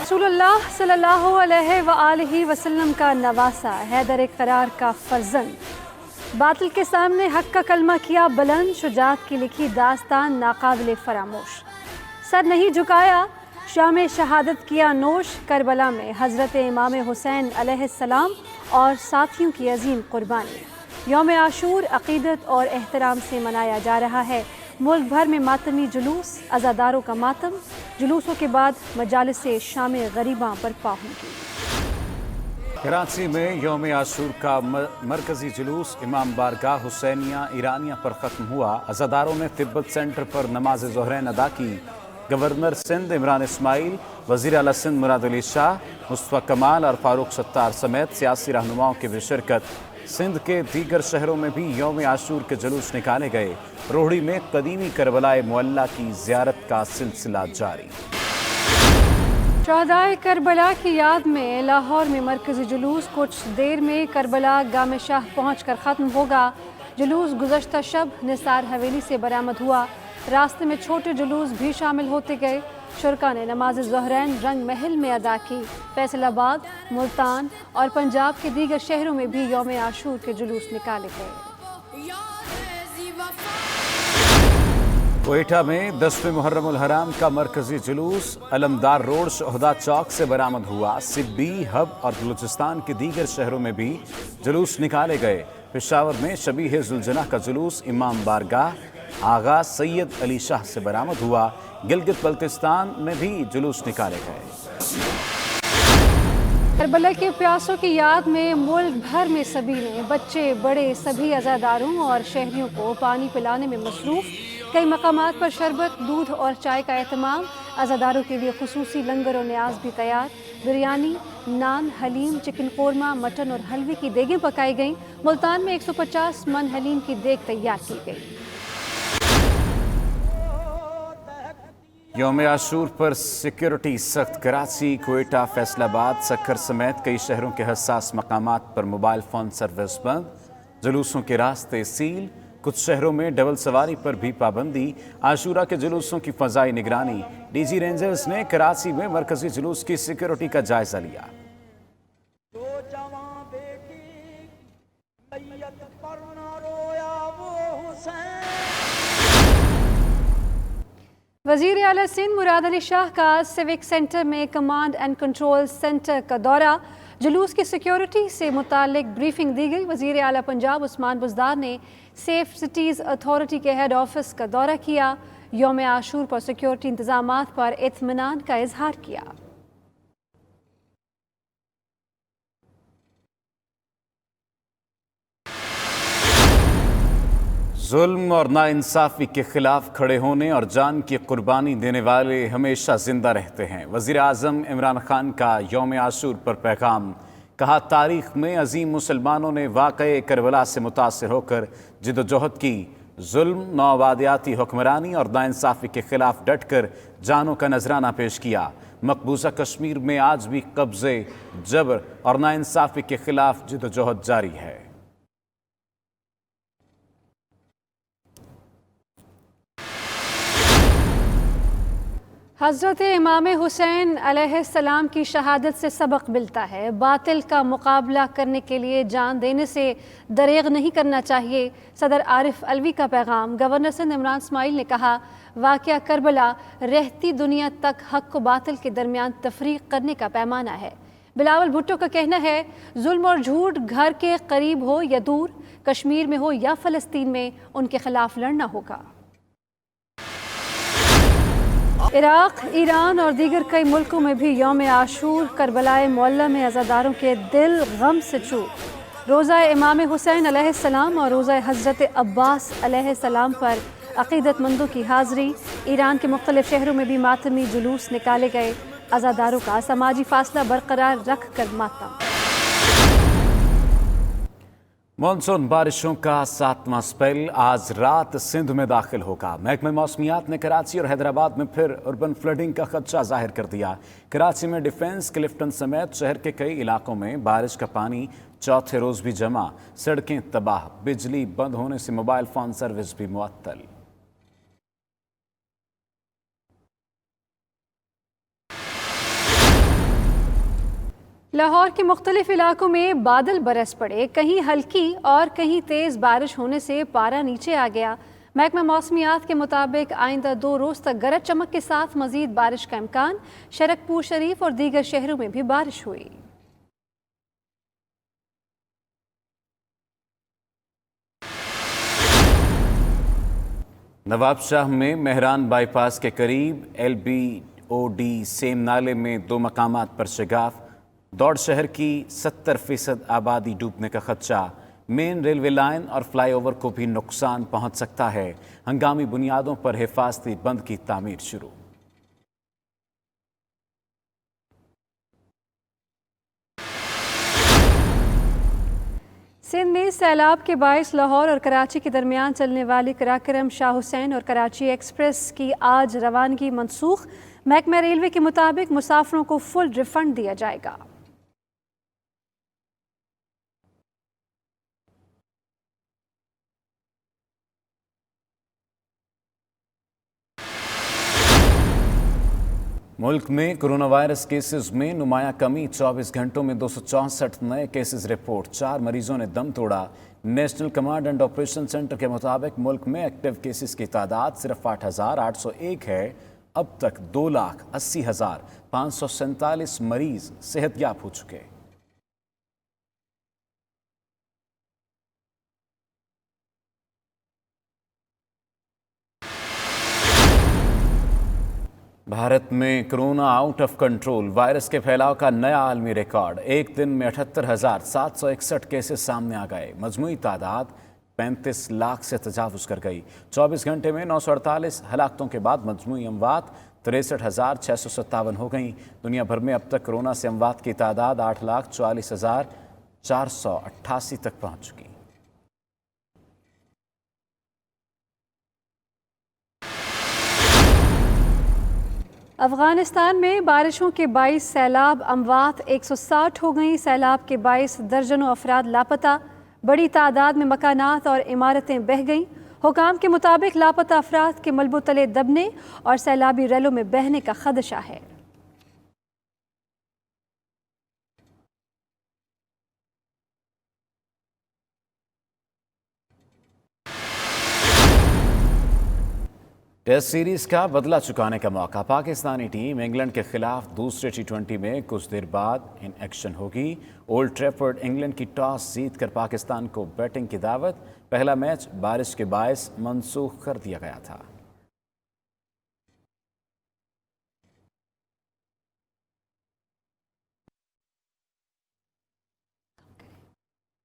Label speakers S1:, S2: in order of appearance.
S1: رسول اللہ صلی اللہ علیہ وآلہ وسلم کا نواسا، حیدر قرار کا فرزند، باطل کے سامنے حق کا کلمہ کیا بلند، شجاعت کی لکھی داستان ناقابل فراموش، سر نہیں جھکایا، شام شہادت کیا نوش، کربلا میں حضرت امام حسین علیہ السلام اور ساتھیوں کی عظیم قربانی۔ یوم عاشور عقیدت اور احترام سے منایا جا رہا ہے۔ ملک بھر میں ماتمی جلوس، عزاداروں کا ماتم، جلوسوں کے بعد مجالس شام غریباں برپا ہوں گی۔
S2: کراچی میں یوم عاشور کا مرکزی جلوس امام بارگاہ حسینیہ ایرانیہ پر ختم ہوا۔ عزاداروں نے تبت سینٹر پر نماز ظہرین ادا کی۔ گورنر سندھ عمران اسماعیل، وزیر اعلیٰ سندھ مراد علی شاہ، مصطفیٰ کمال اور فاروق ستار سمیت سیاسی رہنماؤں کی بھی شرکت۔ سندھ کے دیگر شہروں میں بھی یوم عاشور کے جلوس نکالے گئے۔ روہڑی میں قدیمی کربلا معلیٰ کی زیارت کا سلسلہ جاری۔
S1: شہدائے کربلا کی یاد میں لاہور میں مرکزی جلوس کچھ دیر میں کربلا گام شاہ پہنچ کر ختم ہوگا۔ جلوس گزشتہ شب نثار حویلی سے برآمد ہوا۔ راستے میں چھوٹے جلوس بھی شامل ہوتے گئے۔ شرکا نے نماز ظہرین رنگ محل میں ادا کی۔ فیصل آباد، ملتان اور پنجاب کے دیگر شہروں میں بھی یوم عاشور کے جلوس نکالے گئے۔
S2: کوئٹہ میں 10ویں محرم الحرام کا مرکزی جلوس علمدار روڈ شہداء چوک سے برآمد ہوا۔ سبی، ہب اور بلوچستان کے دیگر شہروں میں بھی جلوس نکالے گئے۔ پشاور میں شبیہ ذوالجناح کا جلوس امام بارگاہ آغا سید علی شاہ سے برآمد ہوا۔ گلگت بلتستان میں بھی جلوس نکالے گئے۔
S1: کربلا کے پیاسوں کی یاد میں ملک بھر میں سبھی نے بچے بڑے سبھی عزاداروں اور شہریوں کو پانی پلانے میں مصروف۔ کئی مقامات پر شربت، دودھ اور چائے کا اہتمام۔ عزاداروں کے لیے خصوصی لنگر و نیاز بھی تیار۔ بریانی، نان، حلیم، چکن قورمہ، مٹن اور حلوے کی دیگیں پکائی گئیں۔ ملتان میں 150 من حلیم کی دیگ تیار کی گئی۔
S2: یوم عاشور پر سیکیورٹی سخت۔ کراچی، کوئٹہ، فیصل آباد، سکھر سمیت کئی شہروں کے حساس مقامات پر موبائل فون سروس بند، جلوسوں کے راستے سیل۔ کچھ شہروں میں ڈبل سواری پر بھی پابندی۔ عاشورہ کے جلوسوں کی فضائی نگرانی۔ ڈی جی رینجرز نے کراچی میں مرکزی جلوس کی سیکیورٹی کا جائزہ لیا۔
S1: وزیر اعلیٰ سندھ مراد علی شاہ کا سیوک سینٹر میں کمانڈ اینڈ کنٹرول سینٹر کا دورہ۔ جلوس کی سیکیورٹی سے متعلق بریفنگ دی گئی۔ وزیر اعلیٰ پنجاب عثمان بزدار نے سیف سٹیز اتھارٹی کے ہیڈ آفس کا دورہ کیا۔ یوم عاشور پر سیکیورٹی انتظامات پر اطمینان کا اظہار کیا۔
S2: ظلم اور ناانصافی کے خلاف کھڑے ہونے اور جان کی قربانی دینے والے ہمیشہ زندہ رہتے ہیں۔ وزیر اعظم عمران خان کا یوم عاشور پر پیغام۔ کہا، تاریخ میں عظیم مسلمانوں نے واقعہ کربلا سے متاثر ہو کر جد و جہد کی، ظلم، نوآبادیاتی حکمرانی اور ناانصافی کے خلاف ڈٹ کر جانوں کا نذرانہ پیش کیا۔ مقبوضہ کشمیر میں آج بھی قبضے، جبر اور ناانصافی کے خلاف جد و جہد جاری ہے۔
S1: حضرت امام حسین علیہ السلام کی شہادت سے سبق ملتا ہے، باطل کا مقابلہ کرنے کے لیے جان دینے سے دریغ نہیں کرنا چاہیے۔ صدر عارف علوی کا پیغام۔ گورنر سندھ عمران اسماعیل نے کہا، واقعہ کربلا رہتی دنیا تک حق و باطل کے درمیان تفریق کرنے کا پیمانہ ہے۔ بلاول بھٹو کا کہنا ہے، ظلم اور جھوٹ گھر کے قریب ہو یا دور، کشمیر میں ہو یا فلسطین میں، ان کے خلاف لڑنا ہوگا۔ عراق، ایران اور دیگر کئی ملکوں میں بھی یوم عاشور کربلا معلیٰ میں عزاداروں کے دل غم سے چور۔ روزہ امام حسین علیہ السلام اور روزہ حضرت عباس علیہ السلام پر عقیدت مندوں کی حاضری۔ ایران کے مختلف شہروں میں بھی ماتمی جلوس نکالے گئے۔ عزاداروں کا سماجی فاصلہ برقرار رکھ کر ماتم۔
S2: مانسون بارشوں کا 7واں سپیل آج رات سندھ میں داخل ہوگا۔ محکمہ موسمیات نے کراچی اور حیدرآباد میں پھر اربن فلڈنگ کا خدشہ ظاہر کر دیا۔ کراچی میں ڈیفنس، کلفٹن سمیت شہر کے کئی علاقوں میں بارش کا پانی چوتھے روز بھی جمع، سڑکیں تباہ، بجلی بند ہونے سے موبائل فون سروس بھی معطل۔
S1: لاہور کے مختلف علاقوں میں بادل برس پڑے، کہیں ہلکی اور کہیں تیز بارش ہونے سے پارہ نیچے آ گیا۔ محکمہ موسمیات کے مطابق آئندہ 2 روز تک گرج چمک کے ساتھ مزید بارش کا امکان۔ شرکپور شریف اور دیگر شہروں میں بھی بارش ہوئی۔
S2: نواب شاہ میں مہران بائی پاس کے قریب LBOD سیم نالے میں 2 مقامات پر شگاف۔ دوڑ شہر کی 70% آبادی ڈوبنے کا خدشہ۔ مین ریلوے لائن اور فلائی اوور کو بھی نقصان پہنچ سکتا ہے۔ ہنگامی بنیادوں پر حفاظتی بند کی تعمیر شروع۔
S1: سندھ میں سیلاب کے باعث لاہور اور کراچی کے درمیان چلنے والی قراقرم شاہ حسین اور کراچی ایکسپریس کی آج روانگی منسوخ۔ محکمہ ریلوے کے مطابق مسافروں کو فل ریفنڈ دیا جائے گا۔
S2: ملک میں کرونا وائرس کیسز میں نمایاں کمی، 24 گھنٹوں میں 264 نئے کیسز رپورٹ، 4 مریضوں نے دم توڑا۔ National command and operation centre کے مطابق ملک میں ایکٹیو کیسز کی تعداد صرف 8,801 ہے۔ اب تک 2,80,547 مریض صحت یاب ہو چکے۔ بھارت میں corona out of control, virus کے پھیلاؤ کا نیا عالمی ریکارڈ۔ ایک دن میں 78,761 کیسز سامنے آ گئے، مجموعی تعداد 35 لاکھ سے تجاوز کر گئی۔ 24 گھنٹے میں 948 ہلاکتوں کے بعد مجموعی اموات 63,657 ہو گئیں۔ دنیا بھر میں اب تک کرونا سے اموات کی تعداد 8,44,488 تک پہنچ چکی۔
S1: افغانستان میں بارشوں کے باعث سیلاب، اموات 160 ہو گئیں۔ سیلاب کے باعث درجنوں افراد لاپتہ، بڑی تعداد میں مکانات اور عمارتیں بہہ گئیں۔ حکام کے مطابق لاپتہ افراد کے ملبوں تلے دبنے اور سیلابی ریلوں میں بہنے کا خدشہ ہے۔
S2: ٹیسٹ سیریز کا بدلہ چکانے کا موقع، پاکستانی ٹیم انگلینڈ کے خلاف دوسرے T20 میں کچھ دیر بعد ان ایکشن ہوگی۔ اولڈ ٹریفرڈ انگلینڈ کی ٹاس جیت کر پاکستان کو بیٹنگ کی دعوت۔ پہلا میچ بارش کے باعث منسوخ کر دیا گیا تھا۔